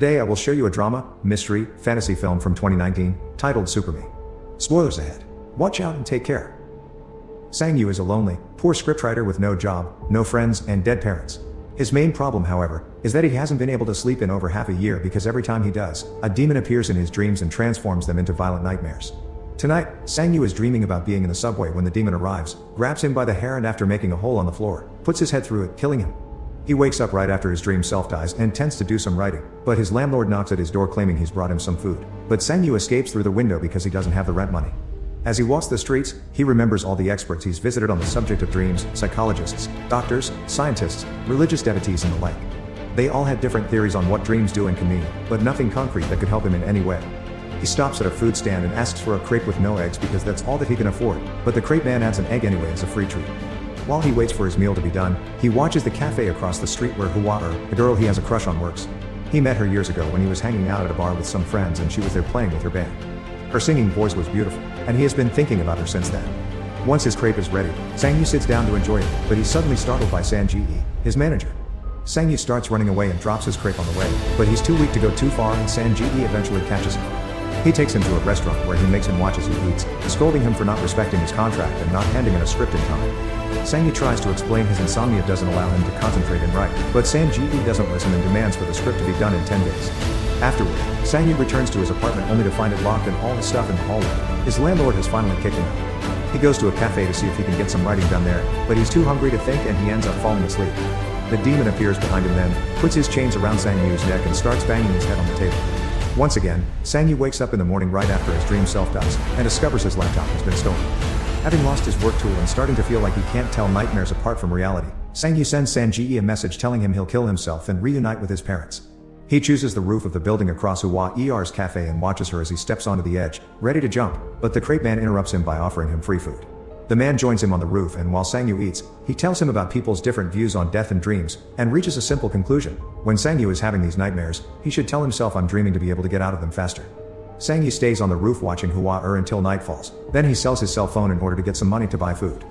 Today I will show you a drama, mystery, fantasy film from 2019, titled Super Me. Spoilers ahead. Watch out and take care. Sang Yu is a lonely, poor scriptwriter with no job, no friends, and dead parents. His main problem, however, is that he hasn't been able to sleep in over half a year because every time he does, a demon appears in his dreams and transforms them into violent nightmares. Tonight, Sang Yu is dreaming about being in the subway when the demon arrives, grabs him by the hair and after making a hole on the floor, puts his head through it, killing him. He wakes up right after his dream self dies and intends to do some writing, but his landlord knocks at his door claiming he's brought him some food. But Sang Yu escapes through the window because he doesn't have the rent money. As he walks the streets, he remembers all the experts he's visited on the subject of dreams, psychologists, doctors, scientists, religious devotees and the like. They all had different theories on what dreams do and can mean, but nothing concrete that could help him in any way. He stops at a food stand and asks for a crepe with no eggs because that's all that he can afford, but the crepe man adds an egg anyway as a free treat. While he waits for his meal to be done, he watches the cafe across the street where Hua, the girl he has a crush on, works. He met her years ago when he was hanging out at a bar with some friends and she was there playing with her band. Her singing voice was beautiful, and he has been thinking about her since then. Once his crepe is ready, Sang Yu sits down to enjoy it, but he's suddenly startled by San Ji, his manager. Sang Yu starts running away and drops his crepe on the way, but he's too weak to go too far and San Ji eventually catches him. He takes him to a restaurant where he makes him watch as he eats, scolding him for not respecting his contract and not handing in a script in time. Sang Yu tries to explain his insomnia doesn't allow him to concentrate and write, but San Ji doesn't listen and demands for the script to be done in 10 days. Afterward, Sang Yu returns to his apartment only to find it locked and all his stuff in the hallway. His landlord has finally kicked him out. He goes to a cafe to see if he can get some writing done there, but he's too hungry to think and he ends up falling asleep. The demon appears behind him then, puts his chains around Sang Yu's neck and starts banging his head on the table. Once again, Sang Yu wakes up in the morning right after his dream self dies, and discovers his laptop has been stolen. Having lost his work tool and starting to feel like he can't tell nightmares apart from reality, Sang Yu sends San Ji a message telling him he'll kill himself and reunite with his parents. He chooses the roof of the building across Hua Er's cafe and watches her as he steps onto the edge, ready to jump, but the crepe man interrupts him by offering him free food. The man joins him on the roof and while Sang Yu eats, he tells him about people's different views on death and dreams, and reaches a simple conclusion. When Sang Yu is having these nightmares, he should tell himself I'm dreaming to be able to get out of them faster. Sang Yu stays on the roof watching Hua until night falls, then he sells his cell phone in order to get some money to buy food.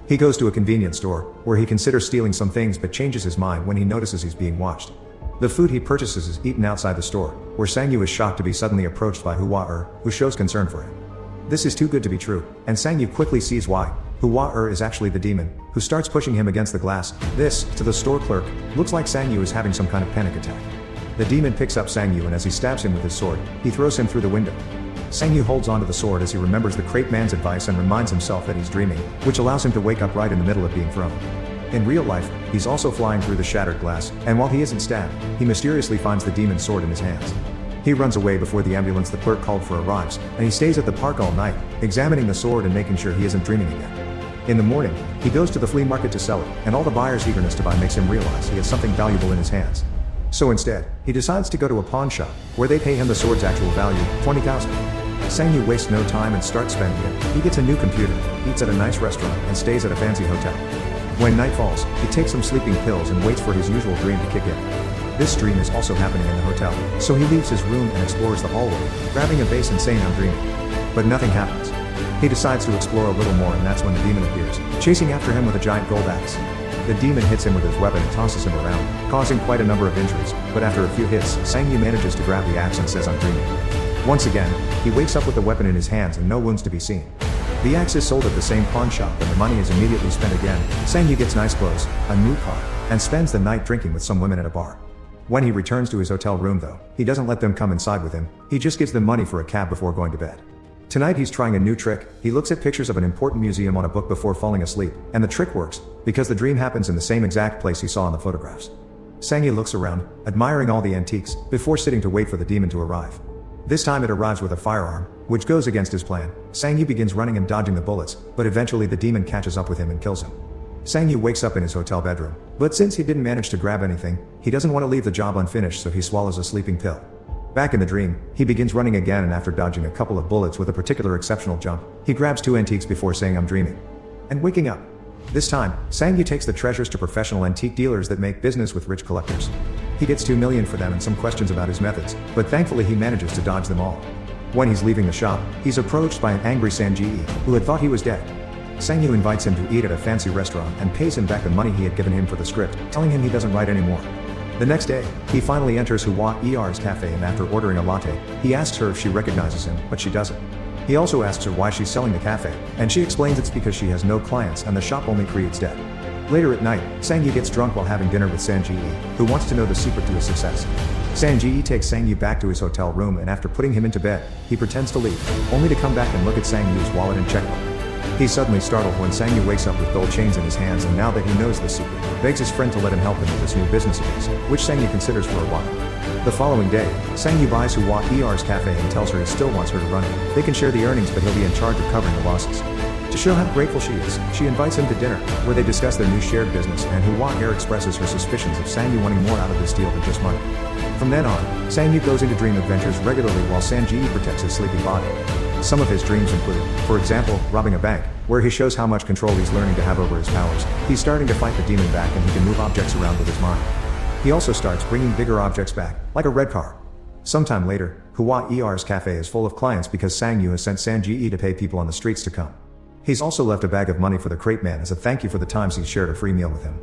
He goes to a convenience store, where he considers stealing some things but changes his mind when he notices he's being watched. The food he purchases is eaten outside the store, where Sang Yu is shocked to be suddenly approached by Hua who shows concern for him. This is too good to be true, and Sang Yu quickly sees why. Hua is actually the demon, who starts pushing him against the glass. This, to the store clerk, looks like Sang Yu is having some kind of panic attack. The demon picks up Sang Yu and as he stabs him with his sword, he throws him through the window. Sang Yu holds onto the sword as he remembers the crepe man's advice and reminds himself that he's dreaming, which allows him to wake up right in the middle of being thrown. In real life, he's also flying through the shattered glass, and while he isn't stabbed, he mysteriously finds the demon's sword in his hands. He runs away before the ambulance the clerk called for arrives, and he stays at the park all night, examining the sword and making sure he isn't dreaming again. In the morning, he goes to the flea market to sell it, and all the buyers' eagerness to buy makes him realize he has something valuable in his hands. So instead, he decides to go to a pawn shop, where they pay him the sword's actual value, $20,000. Sang Yu wastes no time and starts spending it. He gets a new computer, eats at a nice restaurant, and stays at a fancy hotel. When night falls, he takes some sleeping pills and waits for his usual dream to kick in. This dream is also happening in the hotel, so he leaves his room and explores the hallway, grabbing a vase and saying I'm dreaming. But nothing happens. He decides to explore a little more and that's when the demon appears, chasing after him with a giant gold axe. The demon hits him with his weapon and tosses him around, causing quite a number of injuries, but after a few hits, Sang Yu manages to grab the axe and says I'm dreaming. Once again, he wakes up with the weapon in his hands and no wounds to be seen. The axe is sold at the same pawn shop and the money is immediately spent again. Sang Yu gets nice clothes, a new car, and spends the night drinking with some women at a bar. When he returns to his hotel room though, he doesn't let them come inside with him, he just gives them money for a cab before going to bed. Tonight he's trying a new trick. He looks at pictures of an important museum on a book before falling asleep, and the trick works, because the dream happens in the same exact place he saw in the photographs. Sang Yu looks around, admiring all the antiques, before sitting to wait for the demon to arrive. This time it arrives with a firearm, which goes against his plan. Sang Yu begins running and dodging the bullets, but eventually the demon catches up with him and kills him. Sang Yu wakes up in his hotel bedroom, but since he didn't manage to grab anything, he doesn't want to leave the job unfinished so he swallows a sleeping pill. Back in the dream, he begins running again and after dodging a couple of bullets with a particular exceptional jump, he grabs two antiques before saying I'm dreaming. And waking up. This time, Sang Yu takes the treasures to professional antique dealers that make business with rich collectors. He gets $2 million for them and some questions about his methods, but thankfully he manages to dodge them all. When he's leaving the shop, he's approached by an angry San Ji, who had thought he was dead. Sang Yu invites him to eat at a fancy restaurant and pays him back the money he had given him for the script, telling him he doesn't write anymore. The next day, he finally enters Hua Er's cafe and after ordering a latte, he asks her if she recognizes him, but she doesn't. He also asks her why she's selling the cafe, and she explains it's because she has no clients and the shop only creates debt. Later at night, Sang-Yi gets drunk while having dinner with Sang-Ji, who wants to know the secret to his success. Sang-Ji takes Sang-Yi back to his hotel room and after putting him into bed, he pretends to leave, only to come back and look at Sang-Yi's wallet and checkbook. He's suddenly startled when Sang-Yi wakes up with gold chains in his hands and now that he knows the secret, begs his friend to let him help him with this new business of his, which Sang-Yi considers for a while. The following day, Sang-Yi buys Hua Er's cafe and tells her he still wants her to run it. They can share the earnings but he'll be in charge of covering the losses. To show how grateful she is, she invites him to dinner, where they discuss their new shared business and Hua Er expresses her suspicions of Sang-Yi wanting more out of this deal than just money. From then on, Sang-Yi goes into dream adventures regularly while Sang-Ji protects his sleeping body. Some of his dreams include, for example, robbing a bank, where he shows how much control he's learning to have over his powers. He's starting to fight the demon back and he can move objects around with his mind. He also starts bringing bigger objects back, like a red car. Sometime later, Hua Er's cafe is full of clients because Sang-Yu has sent Sang-Ji to pay people on the streets to come. He's also left a bag of money for the crepe man as a thank you for the times he's shared a free meal with him.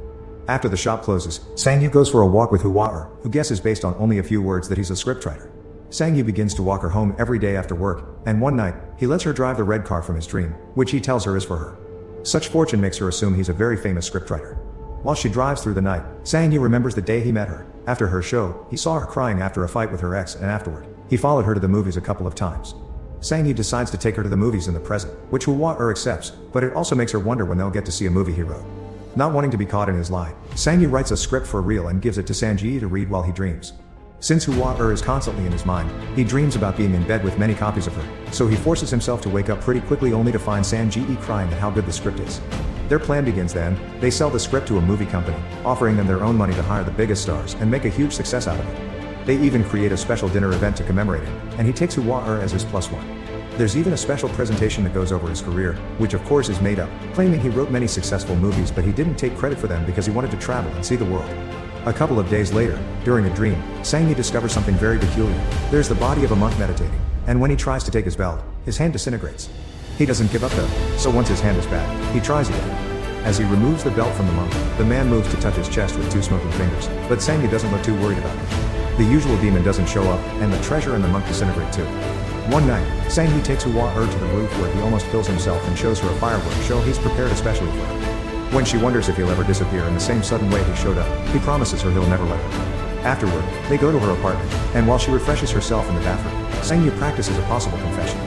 After the shop closes, Sang-Yu goes for a walk with Hua, who guesses based on only a few words that he's a scriptwriter. Sang-Yu begins to walk her home every day after work, and one night, he lets her drive the red car from his dream, which he tells her is for her. Such fortune makes her assume he's a very famous scriptwriter. While she drives through the night, Sang-Yu remembers the day he met her. After her show, he saw her crying after a fight with her ex and afterward, he followed her to the movies a couple of times. Sang-Yu decides to take her to the movies in the present, which Hua accepts, but it also makes her wonder when they'll get to see a movie he wrote. Not wanting to be caught in his lie, Sang-Yu writes a script for real and gives it to Sang-Ji to read while he dreams. Since Hua is constantly in his mind, he dreams about being in bed with many copies of her, so he forces himself to wake up pretty quickly only to find Sang-Ji crying at how good the script is. Their plan begins then. They sell the script to a movie company, offering them their own money to hire the biggest stars and make a huge success out of it. They even create a special dinner event to commemorate it, and he takes Hua as his +1. There's even a special presentation that goes over his career, which of course is made up, claiming he wrote many successful movies but he didn't take credit for them because he wanted to travel and see the world. A couple of days later, during a dream, Sang-Yi discovers something very peculiar. There's the body of a monk meditating, and when he tries to take his belt, his hand disintegrates. He doesn't give up though, so once his hand is back, he tries again. As he removes the belt from the monk, the man moves to touch his chest with 2 smoking fingers, but Sang-Yi doesn't look too worried about it. The usual demon doesn't show up, and the treasure and the monk disintegrate too. One night, Sang-Yi takes Hua to the roof where he almost kills himself and shows her a fireworks show he's prepared especially for her. When she wonders if he'll ever disappear in the same sudden way he showed up, he promises her he'll never let her. Afterward, they go to her apartment, and while she refreshes herself in the bathroom, Sang-Yu practices a possible confession.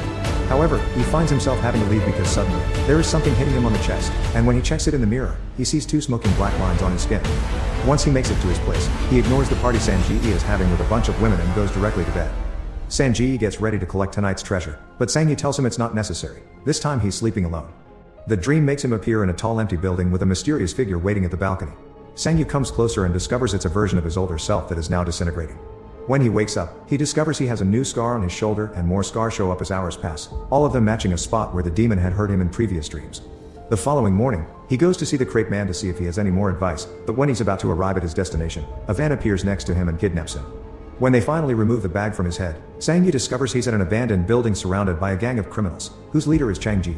However, he finds himself having to leave because suddenly, there is something hitting him on the chest, and when he checks it in the mirror, he sees 2 smoking black lines on his skin. Once he makes it to his place, he ignores the party Sang-Ji is having with a bunch of women and goes directly to bed. Sang-Ji gets ready to collect tonight's treasure, but Sang-Yi tells him it's not necessary. This time he's sleeping alone. The dream makes him appear in a tall empty building with a mysterious figure waiting at the balcony. Sang-Yu comes closer and discovers it's a version of his older self that is now disintegrating. When he wakes up, he discovers he has a new scar on his shoulder and more scars show up as hours pass, all of them matching a spot where the demon had hurt him in previous dreams. The following morning, he goes to see the crepe man to see if he has any more advice, but when he's about to arrive at his destination, a van appears next to him and kidnaps him. When they finally remove the bag from his head, Sang-Yu discovers he's at an abandoned building surrounded by a gang of criminals, whose leader is Chang-Ji.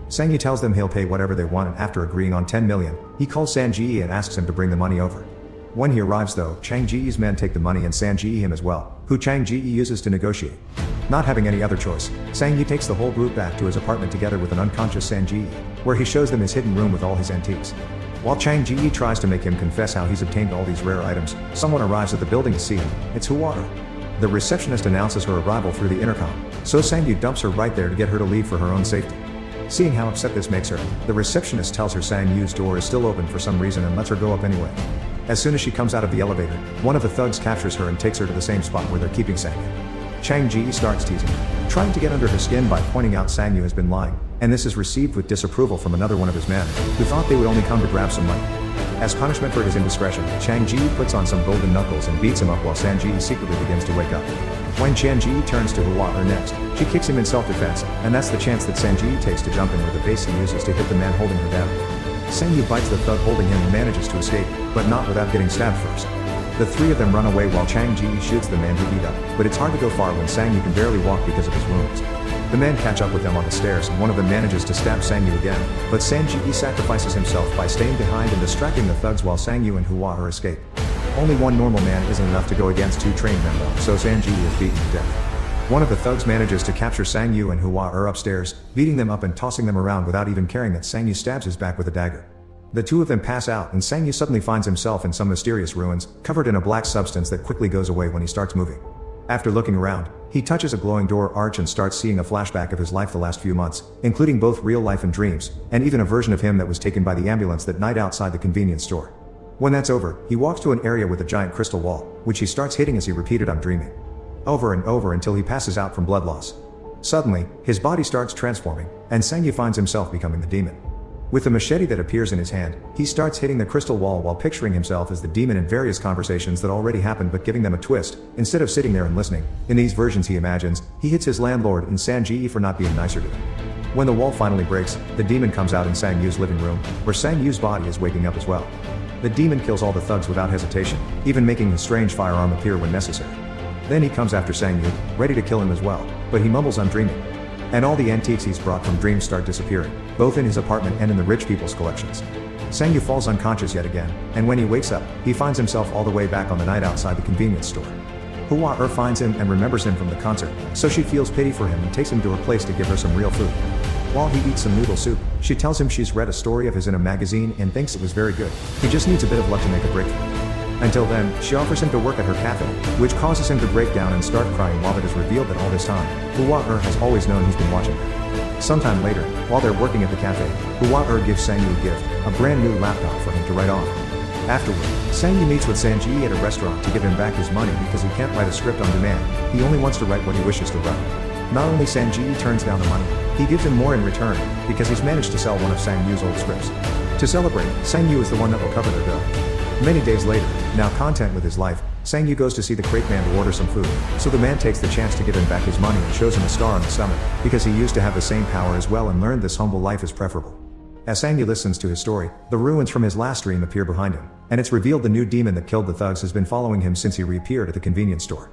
Sang-Yu tells them he'll pay whatever they want and after agreeing on 10 million, he calls Sang-Ji and asks him to bring the money over. When he arrives though, Chang-Ji's men take the money and Sang-Ji him as well, who Chang-Ji uses to negotiate. Not having any other choice, Sang-Yu takes the whole group back to his apartment together with an unconscious Sang-Ji, where he shows them his hidden room with all his antiques. While Chang-Ji tries to make him confess how he's obtained all these rare items, someone arrives at the building to see him. It's Hua. The receptionist announces her arrival through the intercom, so Sang-Yu dumps her right there to get her to leave for her own safety. Seeing how upset this makes her, the receptionist tells her Sang-Yu's door is still open for some reason and lets her go up anyway. As soon as she comes out of the elevator, one of the thugs captures her and takes her to the same spot where they're keeping Sang-Yu. Chang-Ji starts teasing her, trying to get under her skin by pointing out Sang-Yu has been lying, and this is received with disapproval from another one of his men, who thought they would only come to grab some money. As punishment for his indiscretion, Chang-Ji puts on some golden knuckles and beats him up while Sang-Ji secretly begins to wake up. When Chang-Ji turns to Hua next, she kicks him in self-defense, and that's the chance that Sang-Ji takes to jump in with the base he uses to hit the man holding her down. Sang-Yu bites the thug holding him and manages to escape, but not without getting stabbed first. The 3 of them run away while Chang-Ji shoots the man he beat up, but it's hard to go far when Sang-Yu can barely walk because of his wounds. The men catch up with them on the stairs and one of them manages to stab Sang-Yu again, but Sang-Ji sacrifices himself by staying behind and distracting the thugs while Sang-Yu and Hua escape. Only one normal man isn't enough to go against two trained men though, so Sang Yi is beaten to death. One of the thugs manages to capture Sang Yu and Hua upstairs, beating them up and tossing them around without even caring that Sang Yu stabs his back with a dagger. The two of them pass out and Sang Yu suddenly finds himself in some mysterious ruins, covered in a black substance that quickly goes away when he starts moving. After looking around, he touches a glowing door arch and starts seeing a flashback of his life the last few months, including both real life and dreams, and even a version of him that was taken by the ambulance that night outside the convenience store. When that's over, he walks to an area with a giant crystal wall, which he starts hitting as he repeated "I'm dreaming" over and over until he passes out from blood loss. Suddenly, his body starts transforming, and Sang Yu finds himself becoming the demon. With the machete that appears in his hand, he starts hitting the crystal wall while picturing himself as the demon in various conversations that already happened but giving them a twist, instead of sitting there and listening. In these versions he imagines, he hits his landlord and Sang Yi for not being nicer to him. When the wall finally breaks, the demon comes out in Sang Yu's living room, where Sang Yu's body is waking up as well. The demon kills all the thugs without hesitation, even making his strange firearm appear when necessary. Then he comes after Sang Yu, ready to kill him as well, but he mumbles "I'm dreaming." And all the antiques he's brought from dreams start disappearing, both in his apartment and in the rich people's collections. Sang Yu falls unconscious yet again, and when he wakes up, he finds himself all the way back on the night outside the convenience store. Hua finds him and remembers him from the concert, so she feels pity for him and takes him to her place to give her some real food. While he eats some noodle soup, she tells him she's read a story of his in a magazine and thinks it was very good. He just needs a bit of luck to make a breakthrough. Until then, she offers him to work at her cafe, which causes him to break down and start crying while it is revealed that all this time, Hua has always known he's been watching her. Sometime later, while they're working at the cafe, Hua gives Sang Yu a gift, a brand new laptop for him to write on. Afterward, Sang Yu meets with Sang Ji at a restaurant to give him back his money because he can't write a script on demand, he only wants to write what he wishes to write. Not only Sang Ji turns down the money, he gives him more in return, because he's managed to sell one of Sang Yu's old scripts. To celebrate, Sang Yu is the one that will cover their bill. Many days later, now content with his life, Sang Yu goes to see the crepe man to order some food, so the man takes the chance to give him back his money and shows him a star on the stomach, because he used to have the same power as well and learned this humble life is preferable. As Sang Yu listens to his story, the ruins from his last dream appear behind him, and it's revealed the new demon that killed the thugs has been following him since he reappeared at the convenience store.